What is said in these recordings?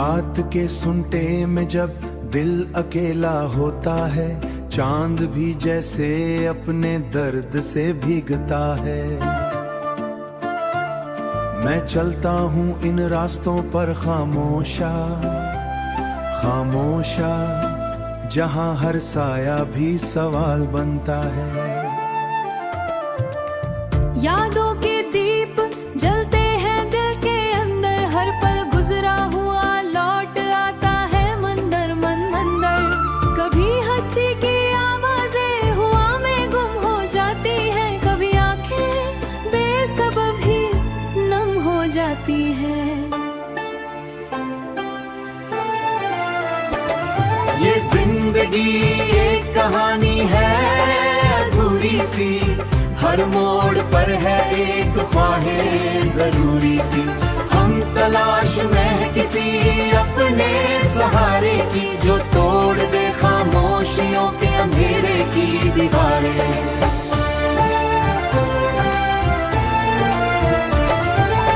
रात के सुनटे में जब दिल अकेला होता है, चांद भी जैसे अपने दर्द से भीगता है। मैं चलता हूँ इन रास्तों पर खामोशा खामोशा, जहाँ हर साया भी सवाल बनता है। यादों के दीप जलते हैं दिल के अंदर, हर पल गुजरा हुआ लौट आता है मंदर मन मंदर। कभी हंसी की आवाजें हुआ में गुम हो जाती हैं, कभी आंखें बेसबब ही नम हो जाती हैं। ये जिंदगी एक कहानी है अधूरी सी, हर मोड़ पर है एक ख्वाहे जरूरी सी। हम तलाश में है किसी अपने सहारे की, जो तोड़ दे खामोशियों के अंधेरे की दीवारें।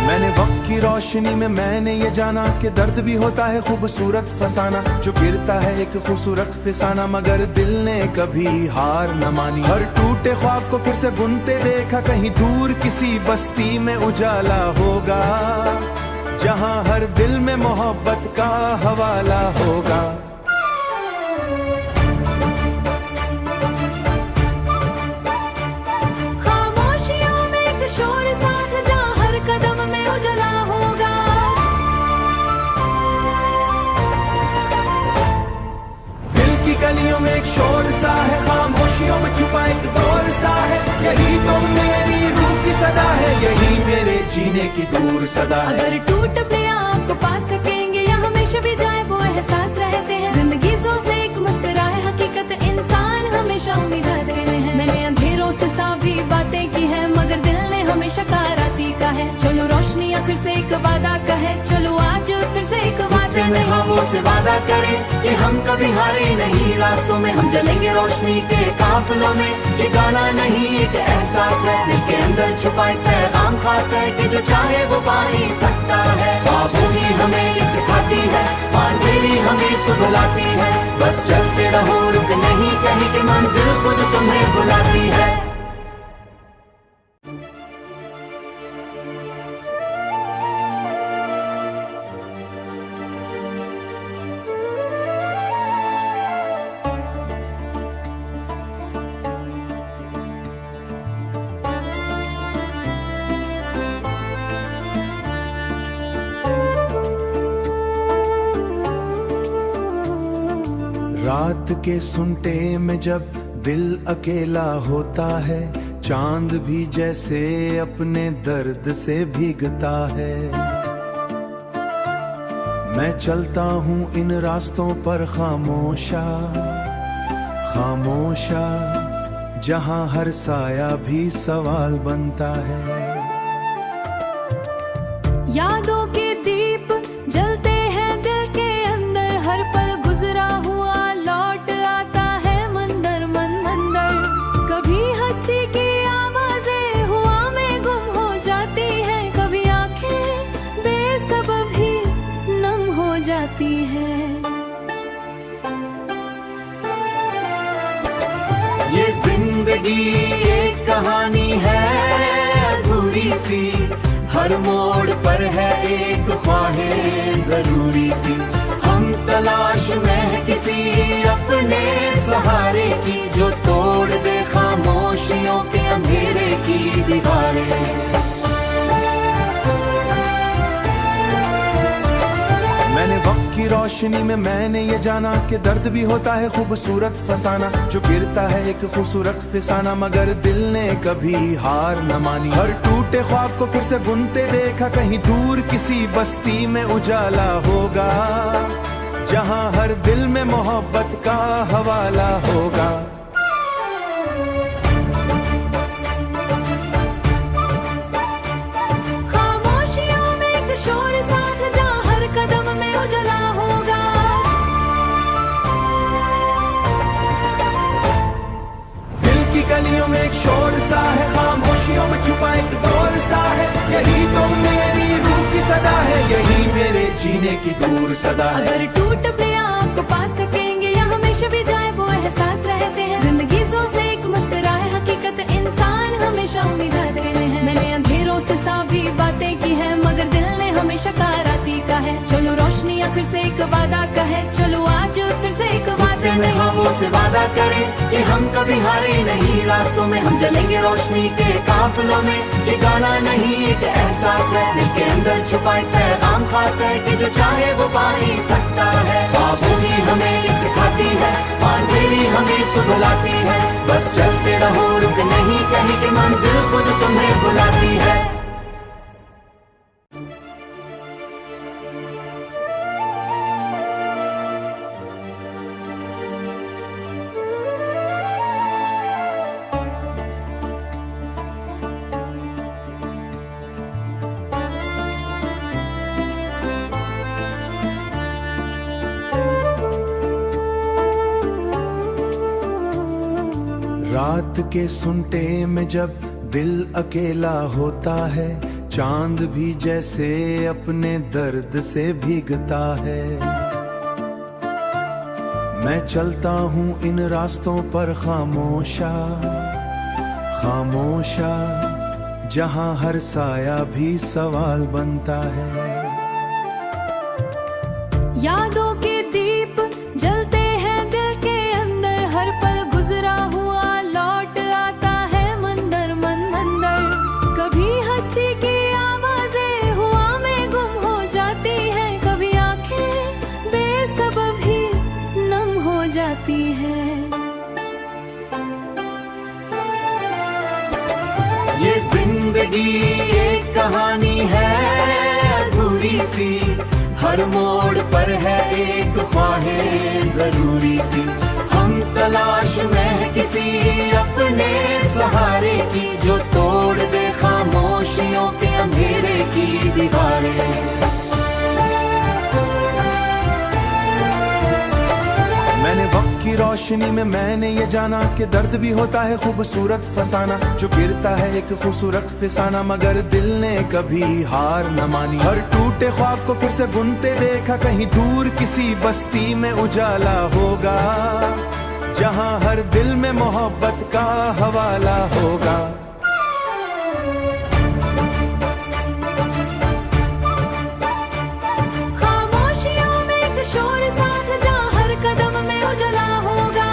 मैंने वक्त की रोशनी में मैंने ये जाना कि दर्द भी होता है खूबसूरत फसाना, जो गिरता है एक खूबसूरत फिसाना, मगर दिल ने कभी हार न मानी। हर टूटे ख्वाब को फिर से बुनते देखा, कहीं दूर किसी बस्ती में उजाला होगा, जहां हर दिल में मोहब्बत का हवाला होगा। खामोशियों में एक शोर साथ, जहां हर कदम में उजाला होगा। दिल की गलियों में एक शोर सा है, खामोशियों में छुपा एक दौर सा है। यही तो मेरी रूह की सदा है, यही मेरे जीने की दूर सदा है। अगर टूट भी आपको पा सकेंगे या हमेशा भी जाए वो एहसास रहते हैं। जिंदगी से एक मुस्कुराए हकीकत, इंसान हमेशा उम्मीद रहे हैं। मैंने अंधेरों से सावी बातें की है, मगर दिल ने हमेशा कराती का है। चलो रोशनी फिर से एक वादा का है, चलो आज फिर से एक वादा नहीं। ख्वाबों से वादा करें कि हम कभी हारे नहीं, रास्तों में हम चलेंगे रोशनी के काफिलों में। ये गाना नहीं एक एहसास है, दिल के अंदर छुपा एक पैगाम खास है, कि जो चाहे वो पा ही सकता है। ख्वाबों ही हमें ये सिखाती है, अंधेरी हमें सुबलाती है। बस चलते रहो रुक नहीं कहीं, कि मंजिल खुद तुम्हें बुलाती है। रात के सुनटे में जब दिल अकेला होता है, चांद भी जैसे अपने दर्द से भीगता है। मैं चलता हूँ इन रास्तों पर खामोशा खामोशा, जहाँ हर साया भी सवाल बनता है। यादों के दीप जलते हैं दिल के अंदर, हर पल गुजरा हुआ लौट आता है मंदर मन मंदर। कभी हंसी की आवाजें हुआ में गुम हो जाती हैं, कभी आंखें बेसबब ही नम हो जाती हैं। ये जिंदगी एक कहानी है अधूरी सी, हर मोड़ पर है एक ख्वाहे जरूरी सी। हम तलाश में है किसी अपने सहारे की, जो तोड़ दे खामोशियों के अंधेरे की दीवारें। मैंने वक्त की रोशनी में मैंने ये जाना कि दर्द भी होता है खूबसूरत फसाना, जो गिरता है एक खूबसूरत फिसाना, मगर दिल ने कभी हार न मानी। हर टूटे ख्वाब को फिर से बुनते देखा, कहीं दूर किसी बस्ती में उजाला होगा, जहां हर दिल में मोहब्बत का हवाला होगा। खामोशियों में एक शोर साथ, जहां हर कदम में उजाला होगा। दिल की गलियों में एक शोर सा है, खामोशियों में छुपा एक दौर सा है। यही तो मेरी रूह की सदा है, यही मेरे जीने की दूर सदा है। अगर टूट भी आपको पा सकेंगे या हमेशा भी जाए वो एहसास रहते हैं। जिंदगी जो से एक मुस्कुराए हकीकत, इंसान हमेशा उम्मीद रहे हैं। मैंने अंधेरों से सावी बातें की है, मगर दिल ने हमेशा काराती का है। चलो रोशनी फिर से एक वादा का है, चलो आज फिर से एक वादा नहीं। ख्वाबों से वादा करें कि हम कभी हारे नहीं, रास्तों में हम चलेंगे रोशनी के काफिलों में। ये गाना नहीं एक एहसास है, दिल के अंदर छुपा एक पैगाम खास है कि जो चाहे वो पा ही सकता है। ख्वाबों ही हमें ये सिखाती है, अंधेरी हमें सुबलाती है। बस चलते रहो, रुक नहीं कहीं कि मंजिल खुद तुम्हें बुलाती है। रात के सुनते में जब दिल अकेला होता है, चांद भी जैसे अपने दर्द से भीगता है। मैं चलता हूँ इन रास्तों पर खामोशा खामोशा, जहाँ हर साया भी सवाल बनता है। यादों के दीप जलते हैं दिल के अंदर, हर पल गुजरा हुआ लौट आता है मंदर मन मंदर। कभी हंसी की आवाजें हुआ में गुम हो जाती हैं, कभी आंखें बेसबब ही नम हो जाती हैं। ये जिंदगी एक कहानी है अधूरी सी, हर मोड़ पर है एक ख्वाहे जरूरी सी। हम तलाश में है किसी अपने सहारे की, जो तोड़ दे खामोशियों के अंधेरे की दीवारें। मैंने वक्त की रोशनी में मैंने ये जाना कि दर्द भी होता है खूबसूरत फसाना। जो गिरता है एक खूबसूरत फिसाना, मगर दिल ने कभी हार न मानी। हर टूटे ख्वाब को फिर से बुनते देखा, कहीं दूर किसी बस्ती में उजाला होगा, जहां हर दिल में मोहब्बत का हवाला होगा। खामोशियों में एक शोर साथ, जहां हर कदम में उजला होगा।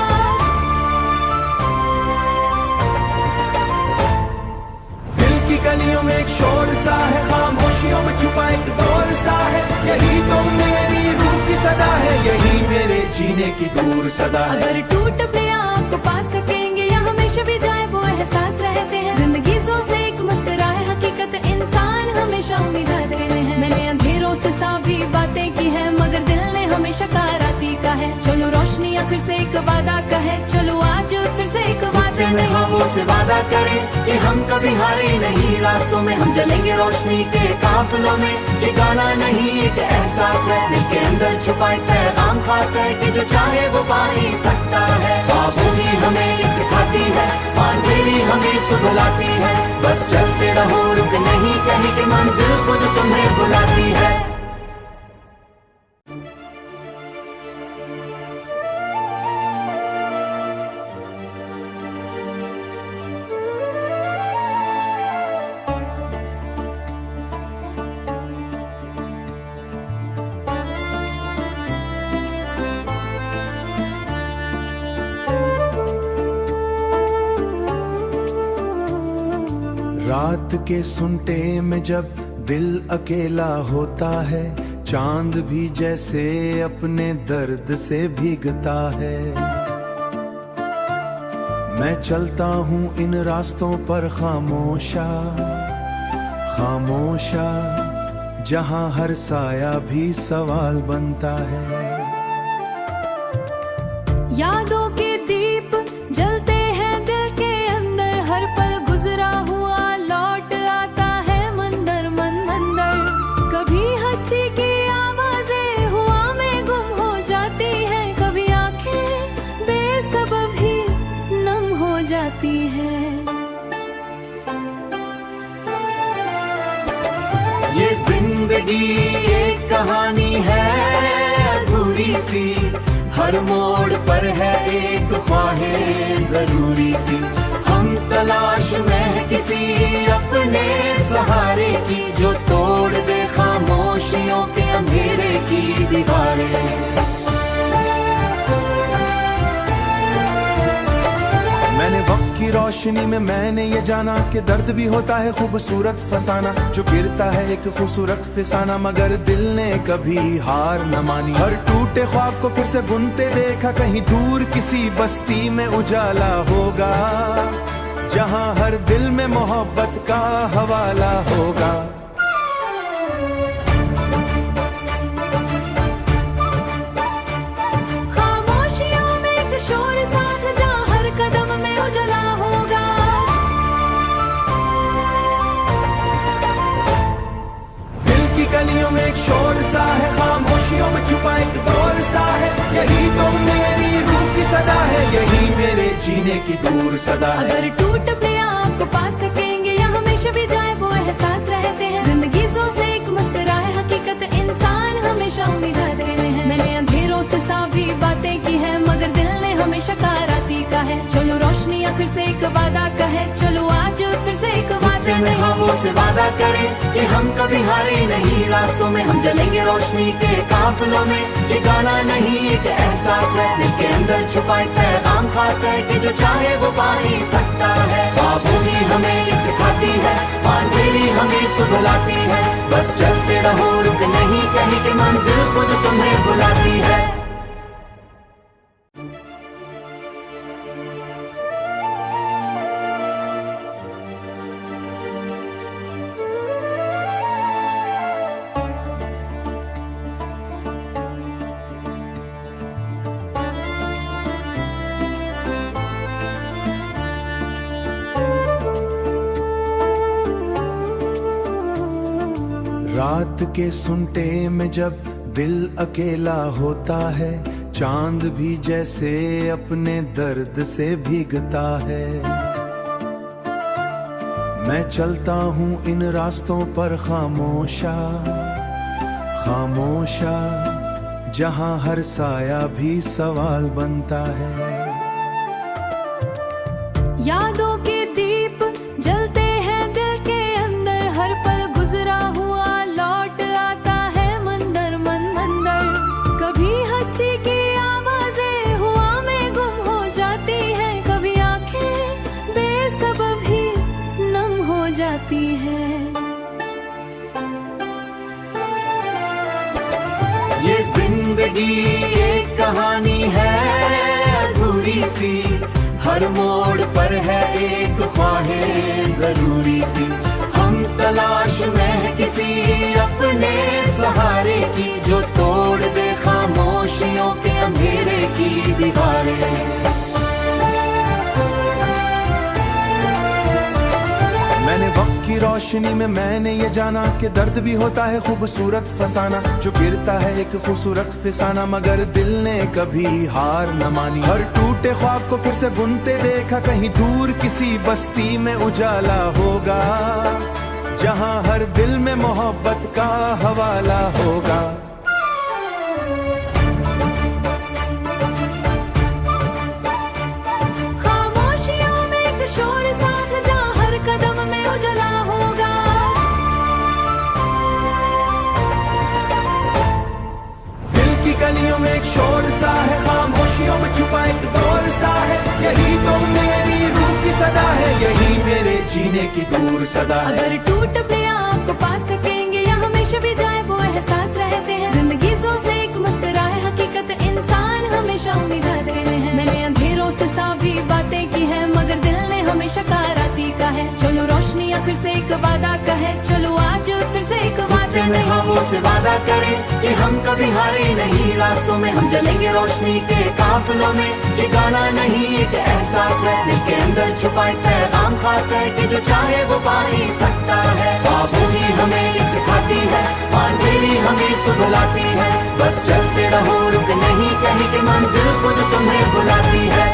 दिल की गलियों में एक शोर सा है, खामोशियों में छुपा एक दौर सा है। यही तो मेरी रूह की सदा है, यही मेरे जीने की दूर सदा है। अगर टूट भी आपको पा सकेंगे या हमेशा भी जाए वो एहसास रहते हैं। जिंदगी जो से एक मुस्कुराए हकीकत, इंसान हमेशा उम्मीद रहे हैं। मैंने अंधेरों से सावी बातें की है, मगर दिल ने हमेशा काराती का है। चलो रोशनी फिर से एक वादा का है, चलो आज फिर से एक वादा नहीं। ख्वाबों से वादा करें कि हम कभी हारे नहीं, रास्तों में हम चलेंगे रोशनी के काफिलों में। ये गाना नहीं एक एहसास है, दिल के अंदर छुपा एक पैगाम खास है कि जो चाहे वो पा ही सकता है। ख्वाबों ही हमें ये सिखाती है, अंधेरी हमें सुबलाती है। बस चलते रहो, रुक नहीं कहीं कि मंजिल खुद तुम्हें बुलाती है। रात के सुनते में जब दिल अकेला होता है, चांद भी जैसे अपने दर्द से भीगता है। मैं चलता हूँ इन रास्तों पर खामोशा खामोशा, जहाँ हर साया भी सवाल बनता है। यादों के दीप जलते हैं दिल के अंदर, हर पल गुजरा हुआ लौट आता है मंदर मन मंदर। कभी हंसी की आवाजें हुआ में गुम हो जाती हैं, कभी आंखें बेसबब ही नम हो जाती हैं। ये जिंदगी जिंदगी एक कहानी है अधूरी सी, हर मोड़ पर है एक ख्वाहे जरूरी सी। हम तलाश में है किसी अपने सहारे की, जो तोड़ दे खामोशियों के अंधेरे की दीवारें। मैंने वक्त की रोशनी में मैंने ये जाना कि दर्द भी होता है खूबसूरत फसाना, जो गिरता है एक खूबसूरत फिसाना, मगर दिल ने कभी हार न मानी। हर टूटे ख्वाब को फिर से बुनते देखा, कहीं दूर किसी बस्ती में उजाला होगा, जहां हर दिल में मोहब्बत का हवाला होगा। खामोशियों में एक शोर साथ, जहां हर कदम में उजाला होगा। दिल की गलियों में एक शोर सा है, खामोशियों में छुपा एक दौर सा है, यही तो मेरी रूह की सदा है, यही मेरे जीने की दूर सदा है। अगर टूट पे आपको पा सकेंगे या हमेशा भी जाए वो एहसास रहते हैं, जिंदगी से एक मुस्कुराए हकीकत, इंसान हमेशा उम्मीद रहे हैं। मैंने अंधेरों से सावी बातें की है, मगर दिल ने हमेशा कराती का है। चलो रोशनी या फिर से एक वादा का है, चलो आज फिर से एक वादा ख्वाबों से वादा करें कि हम कभी हारे नहीं, रास्तों में हम चलेंगे रोशनी के काफिलों में। ये गाना नहीं एक एहसास है, दिल के अंदर छुपा एक पैगाम खास है, कि जो चाहे वो पा ही सकता है। ख्वाबों ही हमें ये सिखाती है, अंधेरी हमें सुबलाती है, बस चलते रहो रुक नहीं कहीं, कि मंजिल खुद तुम्हें बुलाती है। रात के सुनटे में जब दिल अकेला होता है, चांद भी जैसे अपने दर्द से भीगता है। मैं चलता हूँ इन रास्तों पर खामोशा खामोशा, जहाँ हर साया भी सवाल बनता है। यादों के दीप जलते हैं दिल के अंदर, हर पल गुजरा हुआ लौट आता है मंदर मन मंदर। कभी हंसी की आवाजें हुआ में गुम हो जाती हैं, कभी आंखें बेसबब ही नम हो जाती हैं। ये जिंदगी एक कहानी है अधूरी सी, हर मोड़ पर है एक ख्वाहे जरूरी सी। हम तलाश में है किसी अपने सहारे की, जो तोड़ दे खामोशियों के अंधेरे की दीवारें। मैंने वक्त की रोशनी में मैंने ये जाना कि दर्द भी होता है खूबसूरत फसाना, जो गिरता है एक खूबसूरत फिसाना, मगर दिल ने कभी हार न मानी। हर टूटे ख्वाब को फिर से बुनते देखा, कहीं दूर किसी बस्ती में उजाला होगा, जहां हर दिल में मोहब्बत का हवाला होगा। खामोशियों में एक शोर साथ, जहां हर कदम में उजाला होगा। दिल की गलियों में एक शोर सा है, खामोशियों में छुपा एक दौर सा है, यही तो मेरी रूह की सदा है, यही मेरे जीने की दूर सदा है। अगर टूट पे आपको पा सकेंगे या हमेशा भी जाए वो एहसास रहते हैं, जिंदगी से एक मुस्कुराए हकीकत, इंसान हमेशा उम्मीद रहे हैं। मैंने अंधेरों से सावी बातें की है, मगर दिल ने हमेशा कराती का है। चलो रोशनी या फिर से एक वादा का है, चलो आज फिर से एक वादा ख्वाबों से वादा करें कि हम कभी हारे नहीं, रास्तों में हम चलेंगे रोशनी के काफिलों में। ये गाना नहीं एक एहसास है, दिल के अंदर छुपा एक पैगाम खास है, कि जो चाहे वो पा ही सकता है। ख्वाबों ही हमें ये सिखाती है, अंधेरी हमें सुबलाती है, बस चलते रहो रुक नहीं कहीं, कि मंजिल खुद तुम्हें बुलाती है।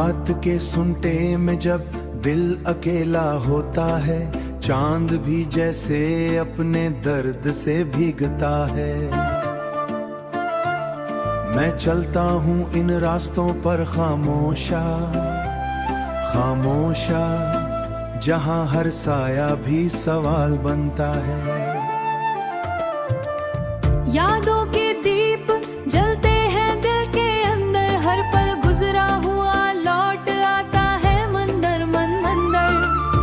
रात के सुनटे में जब दिल अकेला होता है, चांद भी जैसे अपने दर्द से भीगता है। मैं चलता हूँ इन रास्तों पर खामोशा खामोशा, जहाँ हर साया भी सवाल बनता है। यादों के दीप जलते हैं दिल के अंदर, हर पल गुजरा हुआ लौट आता है मंदर मन मंदर।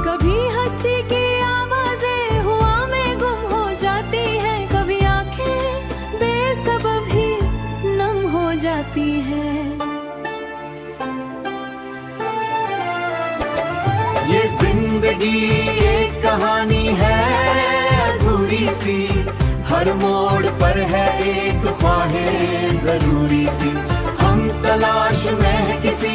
कभी हंसी की आवाजें हुआ में गुम हो जाती हैं, कभी आंखें बेसबब ही नम हो जाती हैं। ये जिंदगी एक कहानी है अधूरी सी, हर मोड़ पर है एक ख्वाहे जरूरी सी। हम तलाश में है किसी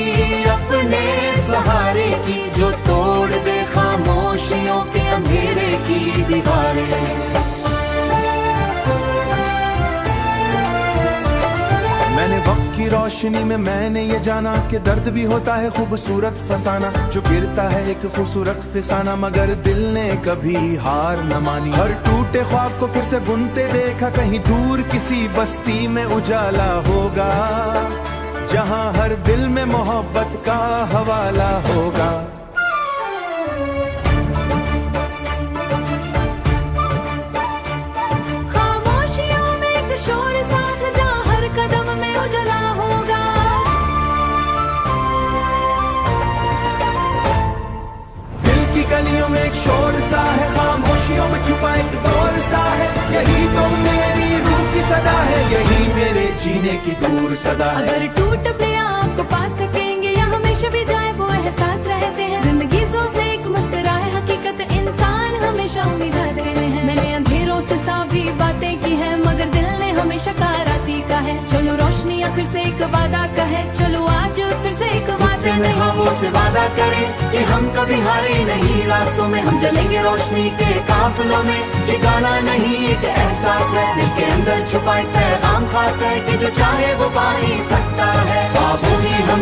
अपने सहारे की, जो तोड़ दे खामोशियों के अंधेरे की दीवारें। मैंने वक्त की रोशनी में मैंने ये जाना कि दर्द भी होता है खूबसूरत फसाना, जो गिरता है एक खूबसूरत फिसाना, मगर दिल ने कभी हार न मानी। हर टूटे ख्वाब को फिर से बुनते देखा, कहीं दूर किसी बस्ती में उजाला होगा, जहां हर दिल में मोहब्बत का हवाला होगा। खामोशियों में एक शोर साथ, जहां हर कदम में उजाला होगा। दिल की गलियों में एक शोर सा है, खामोशियों में छुपा एक दौर सा है। यही तो मेरी रूह की सदा है, यही मेरे जीने की दूर सदा है। अगर टूट पे आपको पा सकेंगे या हमेशा भी जाए वो एहसास रहते हैं। जिंदगी से एक मुस्कुराए हकीकत, इंसान हमेशा उम्मीद रहे हैं। मैंने अंधेरों से सावी बातें की है, मगर दिल ने हमेशा कराती का है। चलो रोशनी फिर से एक वादा का है, चलो आज फिर से एक वादा में खामोश से वादा करें कि हम कभी हारे नहीं, रास्तों में हम चलेंगे रोशनी के काफिलों में। ये गाना नहीं एक एहसास है, दिल के अंदर छुपा एक पैगाम खास है, कि जो चाहे वो पा ही सकता है। ख्वाबों ही हम